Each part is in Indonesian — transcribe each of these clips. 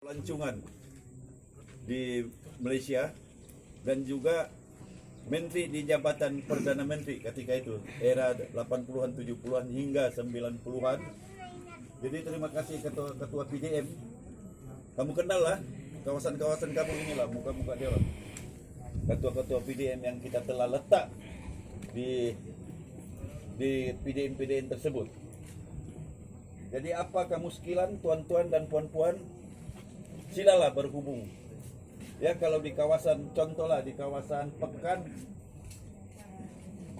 pelancongan di Malaysia dan juga menteri di jabatan Perdana Menteri ketika itu era 80-an, 70-an hingga 90-an. Jadi terima kasih ketua PDM. Kamu kenal lah kawasan-kawasan kamu inilah muka-muka dia lah. Ketua-ketua PDM yang kita telah letak di PDM tersebut. Jadi apa kamu sekilan tuan-tuan dan puan-puan, silalah berhubung. Ya kalau di kawasan, contohlah di kawasan Pekan,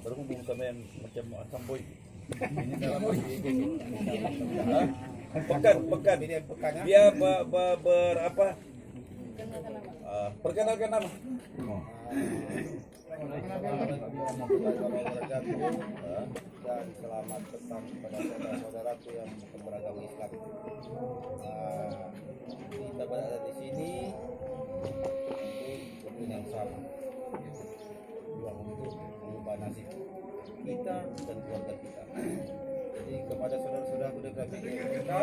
berhubung sama yang macam Samboy. Ini dalam Pekan ini Pekan. Dia berapa? Perkenalkan nama. Dan selamat petang kepada saudara-saudaraku yang beragama Islam. Kita berada di sini untuk yang sama, untuk mengubah nasib kita dan keluarga kita. Jadi kepada saudara-saudaraku dekat kita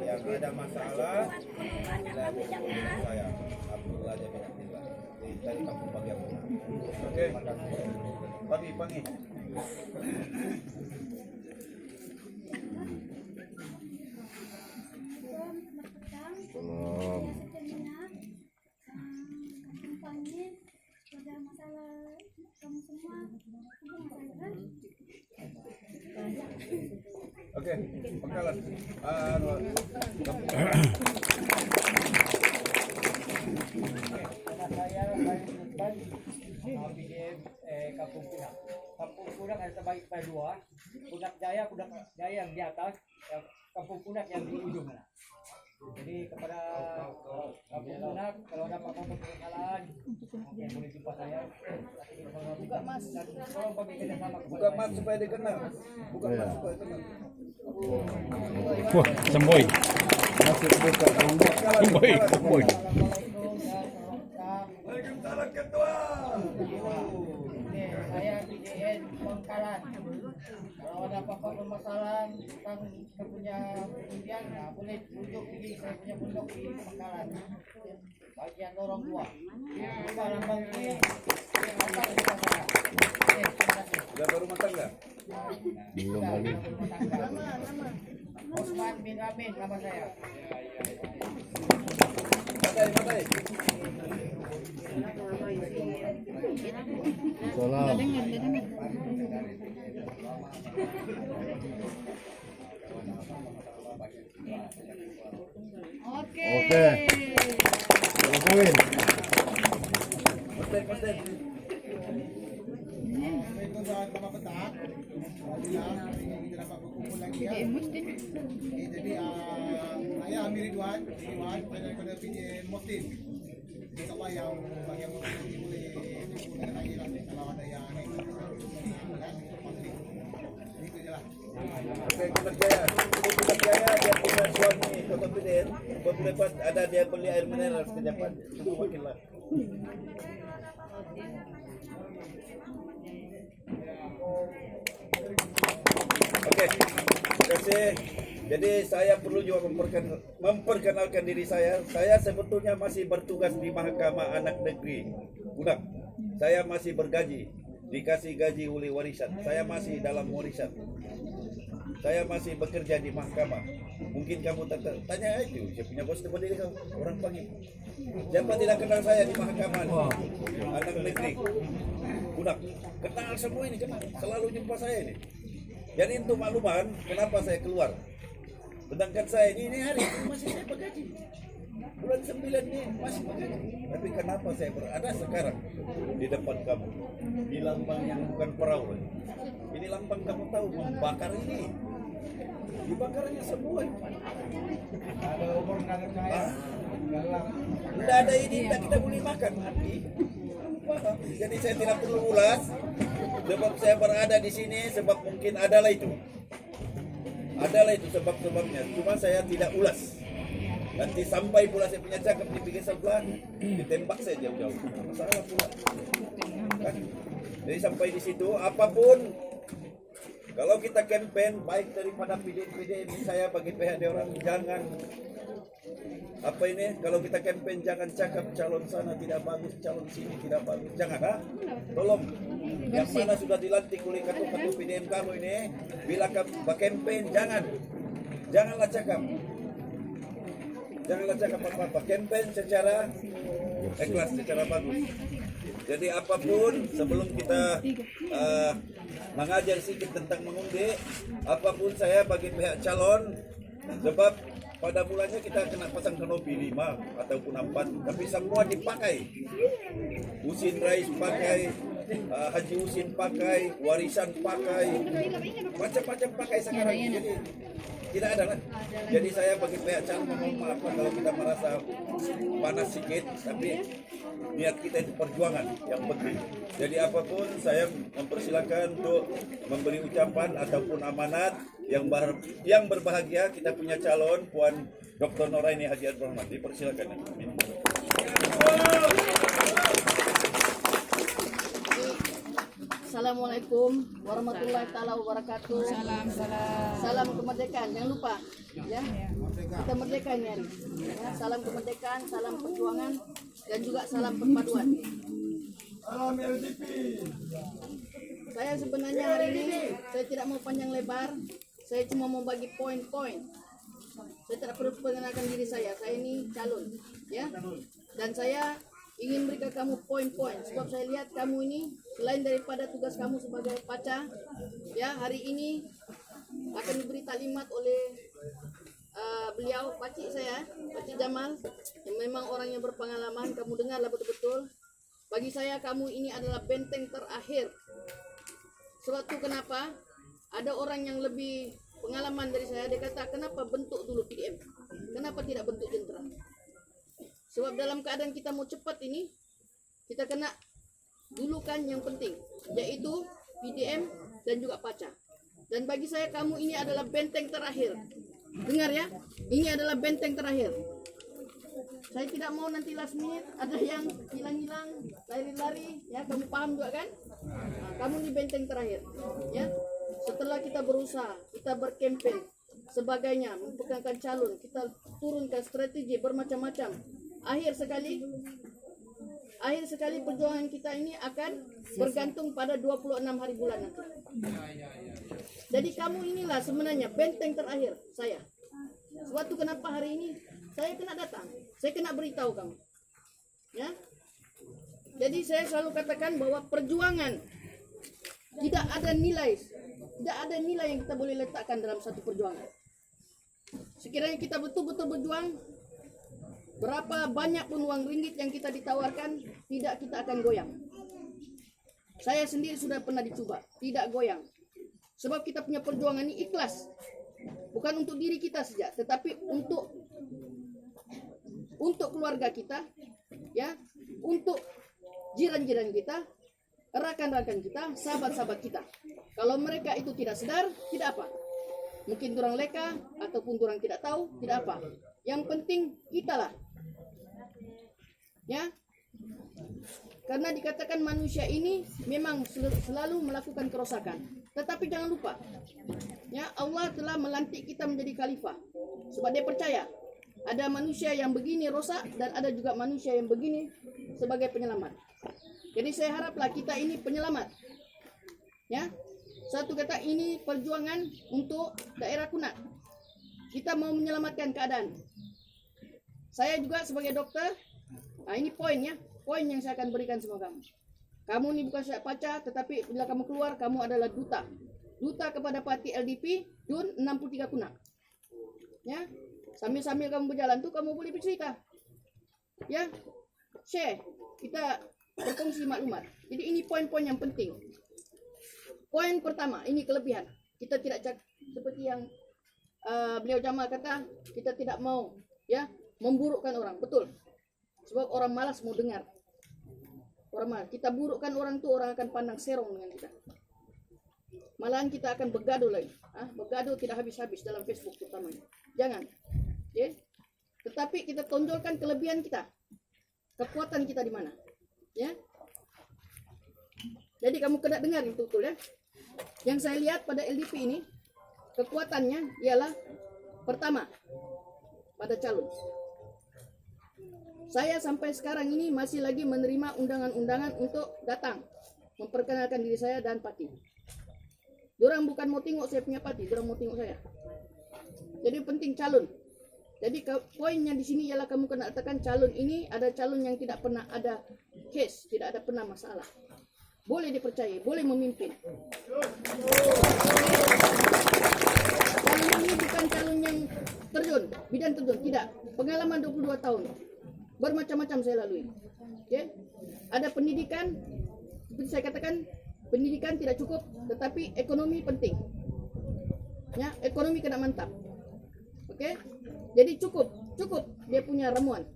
yang ada masalah, bila berhubung dengan saya, Abdullah bin Abdullah dari kampung Bagian. Oke. Pagi. Oke, pekalan. Kampung Punak. Kampung Punak ada terbagi pada dua. Punak Jaya yang di atas, Kampung Punak yang di ujung. Jadi kepada Kampung Punak, kalau dapat kesalahan, mungkin boleh jumpa saya. Buka mas, tolong bagi kerjasama. Buka mas supaya dikenal. Buka mas supaya dikenal. Wah, Samboy. Samboy. Waalaikumsalam ketua. Saya PDN Bangkalan. Kalau ada apa-apa permasalahan tentang kita punya pendidikan, boleh rujuk di saya punya pondok di Bangkalan. Bagian lorong 2. Lambang ini Sudah berumah tangga? Belum lagi. Osman bin Amin nama saya. Batai. Salam. Oke. Kawin. Batai. Selamat petang. Kita dapat berkumpul lagi ya. Jadi saya Amir Ridwan daripada PDM Muslim. InsyaAllah yang bagian Muslim ini boleh berkumpul dengan lagi lah kalau ada yang itu je lah. Oke, Punak Jaya dia punya suami ketua PDM. Kalau ada dia beli air mineral sekejap. Tunggu makinlah. Oke, terima kasih. Jadi saya perlu juga memperkenalkan diri saya. Saya sebetulnya masih bertugas di Mahkamah Anak Negeri Punak. Saya masih bergaji, dikasih gaji oleh warisan. Saya masih dalam warisan. Saya masih bekerja di mahkamah. Mungkin kamu tanya itu, saya punya bos tempat diri kamu, orang pagi. Siapa tidak kenal saya di Mahkamah Anak Negeri Punak? Kenal semua ini, kenal. Selalu jumpa saya ini. Jadi untuk makluman, kenapa saya keluar? Sedangkan saya ini hari ini masih saya bergaji. Bulan 9 ini masih bergaji. Tapi kenapa saya berada sekarang di depan kamu? Di lambang yang bukan perahu. Ini lambang kamu tahu, membakar ini. Dibakarnya semua. Ada umur nggak saya. Tidak ada ini, tidak kita boleh makan. Jadi saya tidak perlu ulas. Sebab saya berada di sini, sebab mungkin adalah itu sebab-sebabnya. Cuma saya tidak ulas. Nanti sampai pula saya punya cakap di pinggir sebelah, ditembak saya jauh-jauh. Masalah pula. Jadi sampai di situ, apapun Kalau kita campaign baik daripada PDM ini, saya bagi pihak dia orang jangan apa ini kalau kita campaign jangan cakap calon sana tidak bagus, calon sini tidak bagus, jangan ha? Tolong yang mana sudah dilantik oleh ketua PDM kamu ini, bila campaign janganlah cakap apa-apa, campaign secara ikhlas, secara bagus. Jadi apapun sebelum kita mengajar sedikit tentang mengundi, apapun saya bagi pihak calon, sebab pada mulanya kita kena pasang kanopi 5 ataupun 4, tapi semua dipakai. Husin Rais pakai, Haji Husin pakai, warisan pakai, macam-macam pakai sekarang. Jadi tidak ada lah. Jadi saya bagi pihak calon mohon maaf kalau kita merasa panas sedikit, tapi niat kita itu perjuangan yang penting. Jadi apapun saya mempersilakan untuk memberi ucapan ataupun amanat yang berbahagia. Kita punya calon Puan Dr. Noraini Haji Abdul Rahman. Dipersilakan. Assalamualaikum warahmatullahi taala wabarakatuh. Salam kemerdekaan, jangan lupa ya. Kita merdeka ini hari. Ya, salam kemerdekaan, salam perjuangan dan juga salam perpaduan. Saya sebenarnya hari ini saya tidak mau panjang lebar. Saya cuma mau bagi poin-poin. Saya tidak perlu mengenalkan diri saya. Saya ini calon, ya. Dan saya ingin berikan kamu poin-poin sebab saya lihat kamu ini selain daripada tugas kamu sebagai paca, ya, hari ini akan diberi taklimat oleh beliau pakcik saya, Pakcik Jamal, yang memang orang yang berpengalaman. Kamu dengarlah betul-betul. Bagi saya kamu ini adalah benteng terakhir. Suatu kenapa ada orang yang lebih pengalaman dari saya, dia kata kenapa bentuk dulu PDM, kenapa tidak bentuk jentera. Sebab dalam keadaan kita mau cepat ini, kita kena dulukan yang penting, yaitu PDM dan juga paca. Dan bagi saya kamu ini adalah benteng terakhir. Dengar ya, ini adalah benteng terakhir. Saya tidak mau nanti last minute ada yang hilang-hilang, lari-lari, ya, kamu paham juga kan? Nah, kamu ini benteng terakhir, ya. Setelah kita berusaha, kita berkampanye, sebagainya, mempegangan calon, kita turunkan strategi bermacam-macam. Akhir sekali perjuangan kita ini akan bergantung pada 26 hari bulan nanti. Jadi kamu inilah sebenarnya benteng terakhir saya. Suatu kenapa hari ini saya kena datang, saya kena beritahu kamu, ya. Jadi saya selalu katakan bahwa perjuangan tidak ada nilai yang kita boleh letakkan dalam satu perjuangan. Sekiranya kita betul-betul berjuang, berapa banyak pun uang ringgit yang kita ditawarkan, tidak, kita akan goyang. Saya sendiri sudah pernah dicoba, tidak goyang. Sebab kita punya perjuangan ini ikhlas. Bukan untuk diri kita saja, tetapi untuk keluarga kita, ya, untuk jiran-jiran kita, rekan-rekan kita, sahabat-sahabat kita. Kalau mereka itu tidak sadar, tidak apa. Mungkin orang leka ataupun orang tidak tahu, tidak apa. Yang penting kita lah, ya. Karena dikatakan manusia ini memang selalu melakukan kerosakan. Tetapi jangan lupa, ya, Allah telah melantik kita menjadi khalifah. Sebab dia percaya ada manusia yang begini rosak dan ada juga manusia yang begini sebagai penyelamat. Jadi saya haraplah kita ini penyelamat, ya. Satu kata, ini perjuangan untuk daerah Kunat. Kita mau menyelamatkan keadaan. Saya juga sebagai dokter, nah ini poinnya, poin yang saya akan berikan sama kamu. Kamu ini bukan saya paca, tetapi bila kamu keluar, kamu adalah duta. Duta kepada parti LDP, DUN 63 Kunat. Ya, sambil-sambil kamu berjalan tuh, kamu boleh bercerita. Ya, share, kita berkongsi maklumat. Jadi ini poin-poin yang penting. Poin pertama, ini kelebihan. Kita tidak seperti yang beliau Jamal kata, kita tidak mau, ya, memburukkan orang. Betul. Sebab orang malas mau dengar. Orang malas. Kita burukkan orang tuh, orang akan pandang serong dengan kita. Malahan kita akan bergaduh lagi. Bergaduh tidak habis-habis dalam Facebook terutamanya. Jangan. Ya. Tetapi kita tonjolkan kelebihan kita. Kekuatan kita di mana. Ya. Jadi kamu kena dengar itu betul, ya. Yang saya lihat pada LDP ini, kekuatannya ialah pertama pada calon. Saya sampai sekarang ini masih lagi menerima undangan-undangan untuk datang memperkenalkan diri saya dan parti. Dorang bukan mau tengok saya punya parti, dorang mau tengok saya. Jadi penting calon. Jadi poinnya di sini ialah kamu kena katakan calon ini ada calon yang tidak pernah ada case, tidak ada pernah masalah. Boleh dipercaya, boleh memimpin. Calon ini bukan calon yang terjun, bidang terjun, tidak. Pengalaman 22 tahun. Bermacam-macam saya lalui. Okay? Ada pendidikan, seperti saya katakan, pendidikan tidak cukup, tetapi ekonomi penting. Ya, ekonomi kena mantap. Oke? Jadi cukup dia punya ramuan.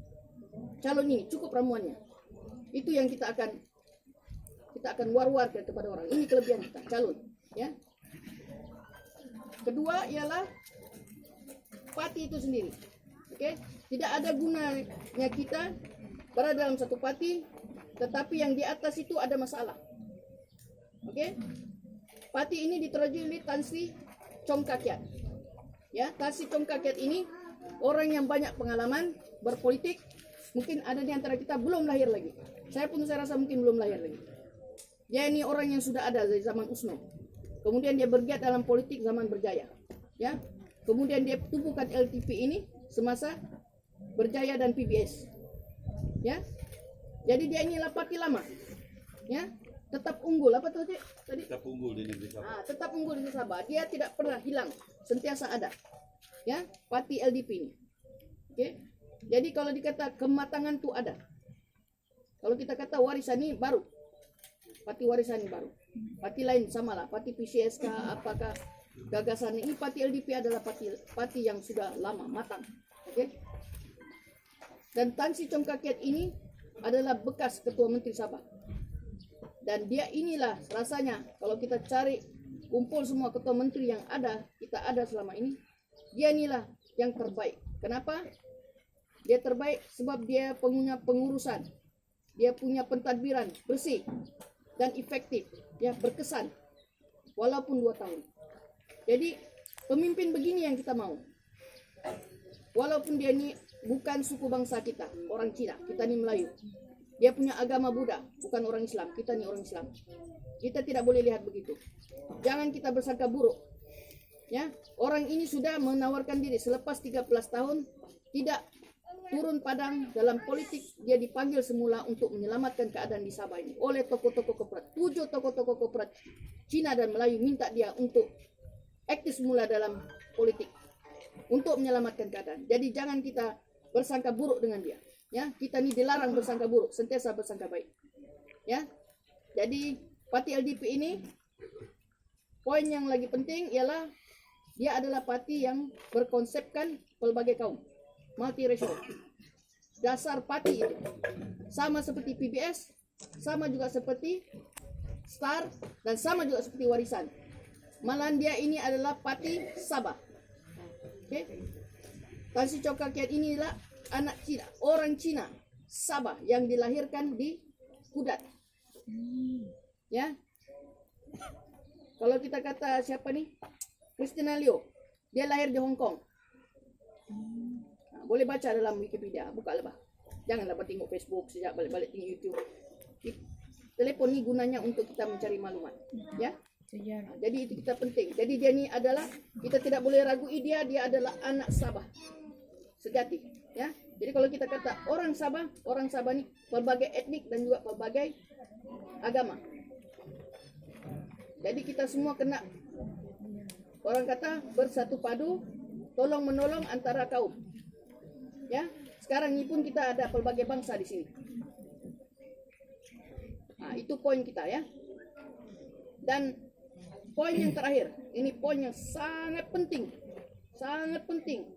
Calon ini cukup ramuannya. Itu yang kita akan war-warkan kepada orang. Ini kelebihan kita, calon, ya. Kedua ialah parti itu sendiri. Oke? Tidak ada gunanya kita berada dalam satu parti tetapi yang di atas itu ada masalah. Oke? Parti ini diterajui oleh Tan Sri Chongkakiat. Ya, Tan Sri Chongkakiat ini orang yang banyak pengalaman berpolitik. Mungkin ada di antara kita belum lahir lagi. Saya rasa mungkin belum lahir lagi. Dia ini orang yang sudah ada dari zaman USNO. Kemudian dia bergiat dalam politik zaman berjaya. Ya. Kemudian dia tumbuhkan LTP ini semasa berjaya dan PBS. Ya. Jadi dia inilah parti lama. Ya. Tetap unggul apa tuh Cik? Tadi? Tetap unggul di negeri Sabah. Tetap unggul di Sabah. Dia tidak pernah hilang, sentiasa ada. Ya, parti LDP ini. Oke. Jadi kalau dikata kematangan tuh ada. Kalau kita kata warisan ini baru. Parti warisan ini baru. Parti lain samalah, parti PCSK apakah gagasan ini, parti LDP adalah parti yang sudah lama matang. Oke. Dan Tan Sri Chongkakiat ini adalah bekas ketua menteri Sabah. Dan dia inilah rasanya kalau kita cari kumpul semua ketua menteri yang kita ada selama ini, dia inilah yang terbaik. Kenapa? Dia terbaik sebab dia punya pengurusan, dia punya pentadbiran bersih dan efektif, ya, berkesan walaupun 2 tahun. Jadi pemimpin begini yang kita mau. Walaupun dia ini bukan suku bangsa kita, orang Cina, kita ini Melayu. Dia punya agama Buddha, bukan orang Islam. Kita ini orang Islam. Kita tidak boleh lihat begitu. Jangan kita bersangka buruk. Ya, orang ini sudah menawarkan diri selepas 13 tahun tidak turun padang dalam politik. Dia dipanggil semula untuk menyelamatkan keadaan di Sabah ini oleh tokoh-tokoh korporat. 7 tokoh-tokoh korporat Cina dan Melayu minta dia untuk aktif semula dalam politik untuk menyelamatkan keadaan. Jadi jangan kita bersangka buruk dengan dia. Ya, kita ini dilarang bersangka buruk, sentiasa bersangka baik. Ya. Jadi parti LDP ini poin yang lagi penting ialah dia adalah parti yang berkonsepkan pelbagai kaum, multiracial. Dasar parti itu sama seperti PBS, sama juga seperti STAR, dan sama juga seperti Warisan. Malahan dia ini adalah parti Sabah. Oke. Tan Sri Chongkakiat inilah anak Cina, orang Cina, Sabah yang dilahirkan di Kudat. Ya. Kalau kita kata siapa nih? Christina Liu. Dia lahir di Hong Kong. Nah, boleh baca dalam Wikipedia, buka lah. Janganlah tengok Facebook, sejak balik-balik tengok YouTube. Telepon ni gunanya untuk kita mencari maklumat. Ya. Nah, jadi itu kita penting. Jadi dia ni adalah, kita tidak boleh ragui dia adalah anak Sabah sejati. Ya, jadi kalau kita kata orang Sabah ni pelbagai etnik dan juga pelbagai agama. Jadi kita semua kena, orang kata bersatu padu, tolong menolong antara kaum. Ya, sekarang ini pun kita ada pelbagai bangsa di sini. Nah, itu poin kita ya. Dan poin yang terakhir, ini poin yang sangat penting, sangat penting.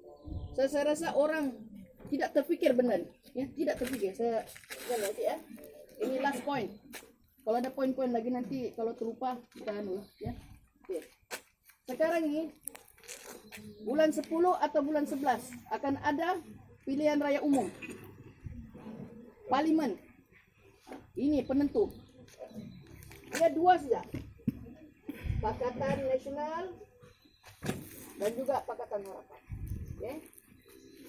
Saya rasa orang tidak terfikir benar, ya, tidak terfikir. Saya lihat ya. Ini last point. Kalau ada poin-poin lagi nanti kalau terlupa kita ya. Oke. Sekarang ini bulan 10 atau bulan 11 akan ada pilihan raya umum. Parlimen. Ini penentu. Ada 2 saja. Pakatan Nasional dan juga Pakatan Harapan. Oke.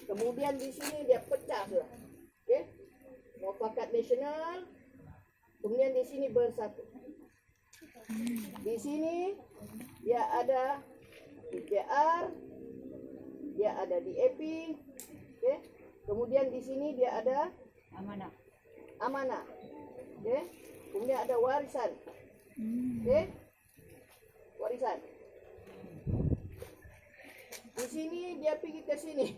Kemudian di sini dia pecah sudah. Oke. Nasional, kemudian di sini bersatu. Di sini dia ada IPR, dia ada DAP, oke. Kemudian di sini dia ada amanah, oke. Kemudian ada warisan, oke. Warisan. Di sini dia pergi ke sini.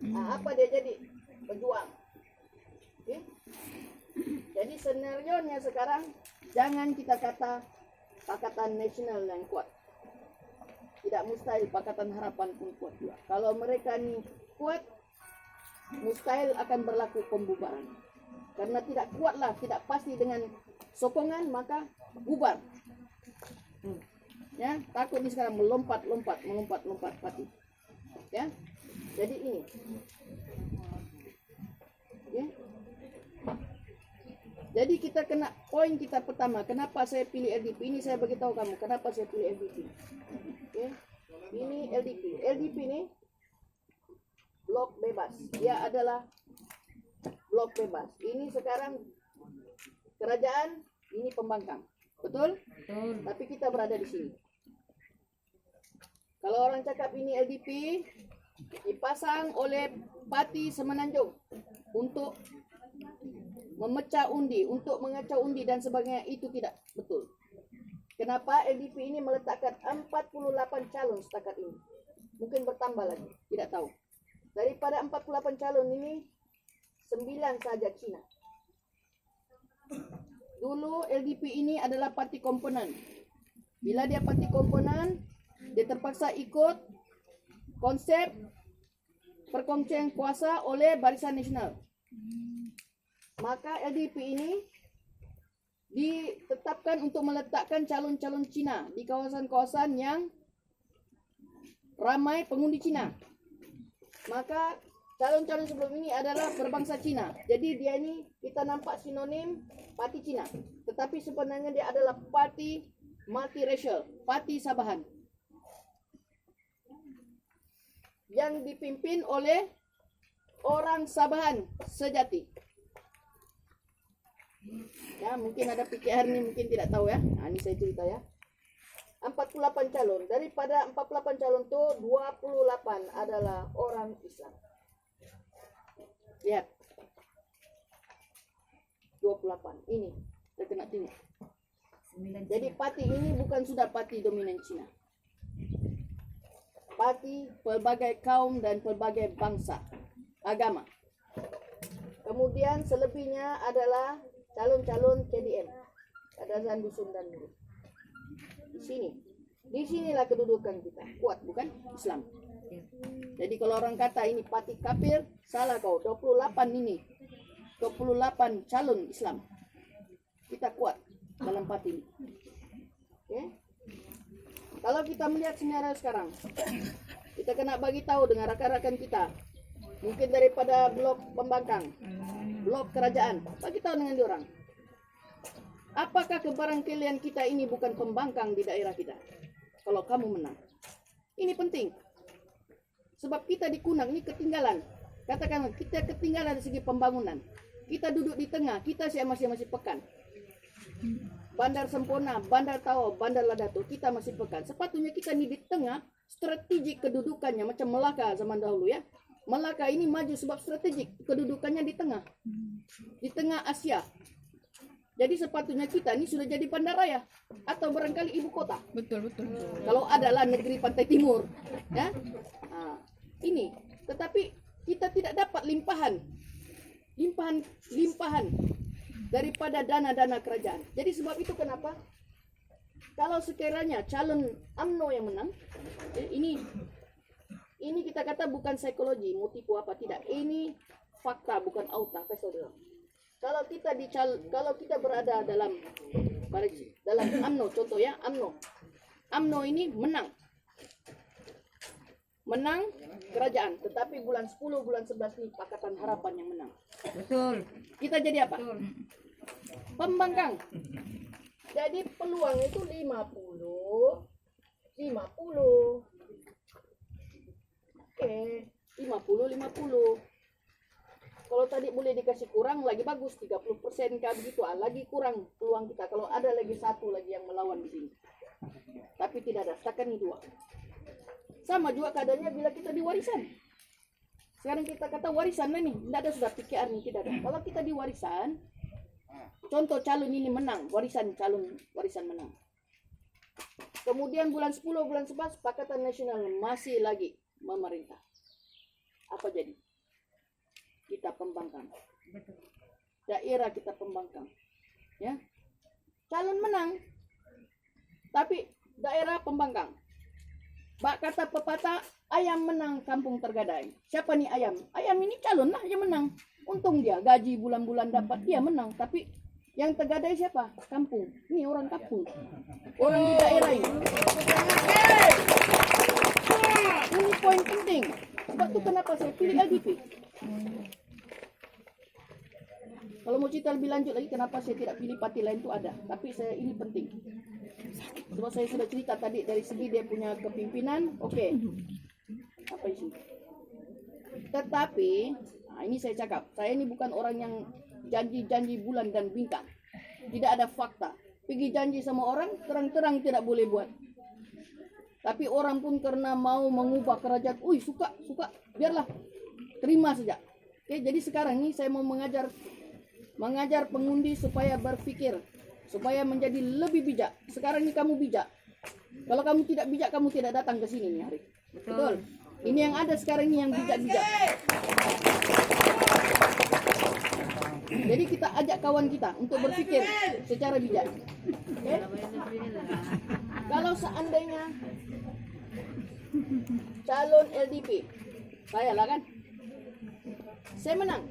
Nah, apa dia jadi? Pejuang. Oke. Jadi senarionya sekarang jangan kita kata Pakatan Nasional yang kuat. Tidak mustahil Pakatan Harapan pun kuat juga. Kalau mereka ini kuat, mustahil akan berlaku pembubaran. Karena tidak kuatlah, tidak pasti dengan sokongan, maka bubar. Ya, takut ini sekarang melompat pati. Ya, jadi ini. Ya. Jadi kita kena poin kita pertama. Kenapa saya pilih LDP? Ini saya beritahu kamu. Kenapa saya pilih LDP? Okay. Ini LDP. LDP ini blok bebas. Dia adalah blok bebas. Ini sekarang kerajaan, ini pembangkang. Betul? Betul. Tapi kita berada di sini. Kalau orang cakap ini LDP, dipasang oleh Parti Semenanjung untuk memecah undi, untuk mengacau undi dan sebagainya, itu tidak betul. Kenapa LDP ini meletakkan 48 calon setakat ini? Mungkin bertambah lagi, tidak tahu. Daripada 48 calon ini, 9 saja Cina. Dulu LDP ini adalah parti komponen. Bila dia parti komponen, dia terpaksa ikut konsep perkongsian kuasa oleh Barisan Nasional. Maka LDP ini ditetapkan untuk meletakkan calon-calon Cina di kawasan-kawasan yang ramai pengundi Cina. Maka calon-calon sebelum ini adalah berbangsa Cina. Jadi dia ini kita nampak sinonim parti Cina. Tetapi sebenarnya dia adalah parti multiracial, parti Sabahan. Yang dipimpin oleh orang Sabahan sejati. Ya, mungkin ada PKR ini mungkin tidak tahu ya. Nah, ini saya cerita ya. 48 calon. Daripada 48 calon itu 28 adalah orang Islam. Lihat. 28. Ini saya kena tengok. Jadi parti ini bukan sudah parti dominan Cina. Parti pelbagai kaum dan pelbagai bangsa, agama. Kemudian selebihnya adalah calon-calon KDM, Kadazan Dusun dan Murid. Di sinilah kedudukan kita, kuat bukan? Islam. Jadi kalau orang kata ini parti kafir, salah kau. 28 ini, 28 calon Islam. Kita kuat dalam parti ini. Okay? Kalau kita melihat senario sekarang, kita kena bagi tahu dengan rakan-rakan kita. Mungkin daripada blok pembangkang, blok kerajaan, bagi tahu dengan diorang. Apakah kebarangkalian kita ini bukan pembangkang di daerah kita? Kalau kamu menang. Ini penting. Sebab kita di Kunang ini ketinggalan. Katakanlah kita ketinggalan dari segi pembangunan. Kita duduk di tengah, kita masih pekan. Bandar Sempurna, Bandar Tawa, Bandar Ladato, kita masih pekan. Sepatutnya kita ini di tengah, strategik kedudukannya macam Melaka zaman dahulu ya. Melaka ini maju sebab strategik kedudukannya di tengah Asia. Jadi sepatutnya kita ini sudah jadi bandaraya atau barangkali ibu kota. Betul. Kalau adalah negeri pantai timur, ya. Nah, ini, tetapi kita tidak dapat limpahan daripada dana-dana kerajaan. Jadi sebab itu kenapa kalau sekiranya calon UMNO yang menang, ini kita kata bukan psikologi, mau tipu apa tidak. Ini fakta bukan auta, saudara. Kalau kita berada dalam UMNO, contoh ya, UMNO ini menang kerajaan, tetapi bulan 10, bulan 11 ini Pakatan Harapan yang menang. Betul. Kita jadi apa? Betul. Pembangkang. Jadi peluang itu 50. Oke, 50. Kalau tadi boleh dikasih kurang lagi bagus 30% kah begitu, lagi kurang peluang kita kalau ada lagi satu lagi yang melawan di sini. Tapi tidak ada, setakat ini 2. Sama juga keadaannya bila kita di warisan. Sekarang kita kata warisan nih, tidak ada sudah PKR nih, tidak ada. Kalau kita di warisan, contoh calon ini menang, calon warisan menang. Kemudian bulan 10, bulan 11, Pakatan Nasional masih lagi memerintah. Apa jadi? Kita pembangkang. Daerah kita pembangkang. Ya. Calon menang, tapi daerah pembangkang. Bak kata pepatah, ayam menang kampung tergadai. Siapa nih ayam? Ayam ini calon lah yang menang. Untung dia gaji bulan-bulan dapat, dia menang. Tapi yang tergadai siapa? Kampung. Ini orang kampung. Orang di daerah ini. Ini poin penting. Sebab itu kenapa saya pilih LDP. Kalau mau cerita lebih lanjut lagi kenapa saya tidak pilih parti lain itu ada. Tapi saya ini penting. Sebab saya sudah cerita tadi dari segi dia punya kepimpinan, oke. Apa isi? Tetapi, nah ini saya cakap, saya ini bukan orang yang janji-janji bulan dan bintang. Tidak ada fakta. Pergi janji sama orang, terang-terang tidak boleh buat. Tapi orang pun karena mau mengubah kerajaan, suka, biarlah, terima saja. Oke, jadi sekarang ini saya mau mengajar pengundi supaya berpikir, supaya menjadi lebih bijak. Sekarang ini kamu bijak. Kalau kamu tidak bijak, kamu tidak datang ke sini nih hari. Betul. Ini yang ada sekarang ini yang bijak-bijak. Jadi kita ajak kawan kita untuk berpikir secara bijak. Okay? Kalau seandainya calon LDP, saya lah kan, saya menang,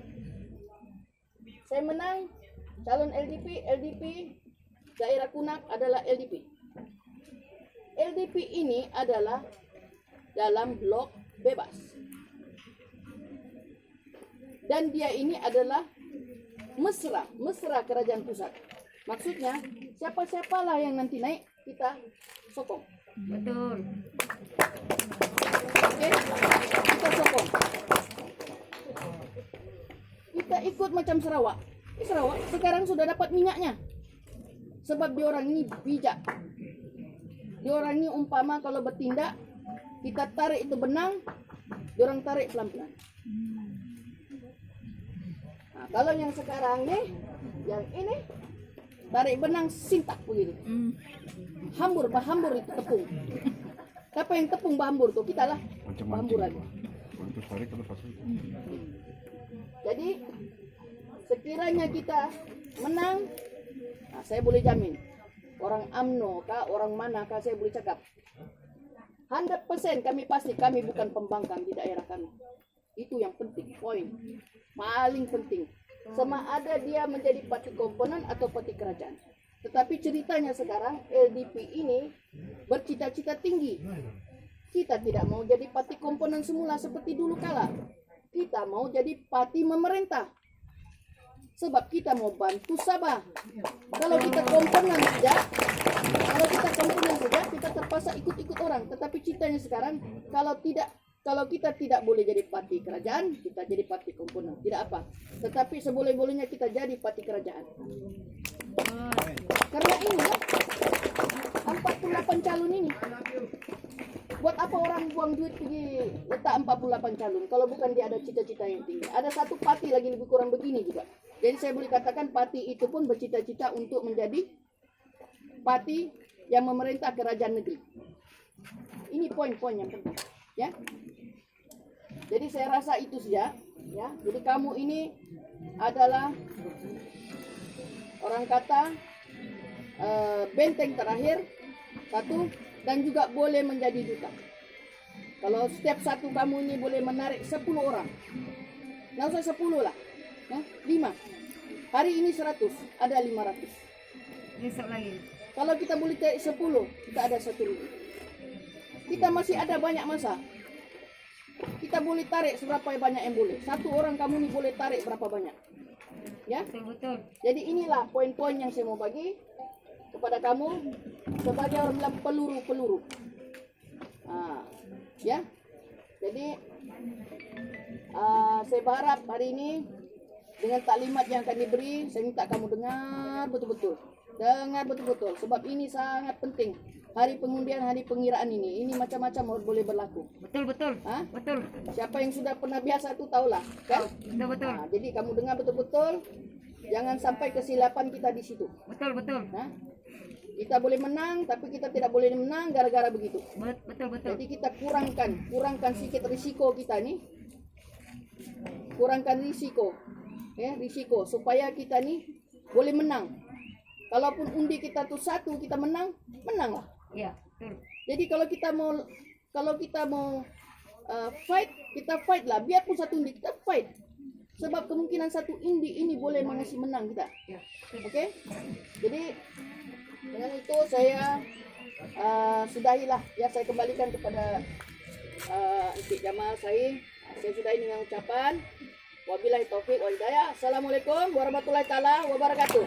calon LDP daerah Kunak adalah LDP. LDP ini adalah dalam blok bebas. Dan dia ini adalah mesra kerajaan pusat. Maksudnya siapa-siapalah yang nanti naik kita sokong. Betul. Oke, kita sokong. Kita ikut macam Sarawak. Sarawak sekarang sudah dapat minyaknya. Sebab diorang ini bijak. Diorang ini umpama kalau bertindak, kita tarik itu benang, diorang tarik pelan-pelan. Nah, kalau yang sekarang nih, yang ini tarik benang sintak begitu. Hambur itu tepung. Siapa yang tepung bahambur tuh? Kita lah. Bahamburan. Jadi sekiranya kita menang, nah, saya boleh jamin orang UMNO kah, orang mana kah, saya boleh cakap 100% kami pasti kami bukan pembangkang di daerah kami. Itu yang penting, poin paling penting. Sama ada dia menjadi parti komponen atau parti kerajaan. Tetapi ceritanya sekarang LDP ini bercita-cita tinggi. Kita tidak mau jadi parti komponen semula seperti dulu kala. Kita mau jadi parti memerintah. Sebab kita mau bantu Sabah. Kalau kita komponen saja, kita terpaksa ikut-ikut orang. Tetapi ceritanya sekarang, kalau kita tidak boleh jadi parti kerajaan, kita jadi parti komponen. Tidak apa. Tetapi seboleh-bolehnya kita jadi parti kerajaan. Karena ini ya, 48 calon ini. Buat apa orang buang duit pergi letak 48 calon kalau bukan dia ada cita-cita yang tinggi. Ada satu parti lagi lebih kurang begini juga. Jadi saya boleh katakan parti itu pun bercita-cita untuk menjadi parti yang memerintah kerajaan negeri. Ini poin-poin yang penting, ya. Jadi saya rasa itu saja, ya. Jadi kamu ini adalah orang kata benteng terakhir satu, dan juga boleh menjadi duta. Kalau setiap satu kamu ini boleh menarik 10 orang, nggak usah 10 lah, 5. Hari ini 100, ada 500. Besok lagi. Kalau kita boleh tarik 10, kita ada 1.000. Kita masih ada banyak masa. Kita boleh tarik seberapa banyak yang boleh. Satu orang kamu ini boleh tarik berapa banyak. Ya? Betul. Jadi inilah poin-poin yang saya mau bagi kepada kamu sebagai orang bilang peluru-peluru. Ya. Jadi saya berharap hari ini dengan taklimat yang akan diberi, saya minta kamu dengar betul-betul. Dengar betul-betul, sebab ini sangat penting. Hari pengundian, hari pengiraan ini macam-macam boleh berlaku. Betul betul. Hah? Betul. Siapa yang sudah pernah biasa itu tahulah, kan? Betul betul. Nah, jadi kamu dengar betul-betul, jangan sampai kesilapan kita di situ. Betul betul. Hah? Kita boleh menang, tapi kita tidak boleh menang gara-gara begitu. Betul betul. Jadi kita kurangkan sedikit risiko kita nih, kurangkan risiko, ya risiko supaya kita nih boleh menang. Kalaupun undi kita tuh 1, kita menanglah. Ya, betul. Jadi kalau kita mau fight, kita fight lah. Biarpun 1 undi kita fight. Sebab kemungkinan 1 undi ini boleh mengasih menang kita. Ya. Oke? Jadi dengan itu saya sudahilah. Ya, saya kembalikan kepada Encik Jamal saya sudahi dengan ucapan wabillahi taufik wal hidayah. Assalamualaikum warahmatullahi taala wabarakatuh.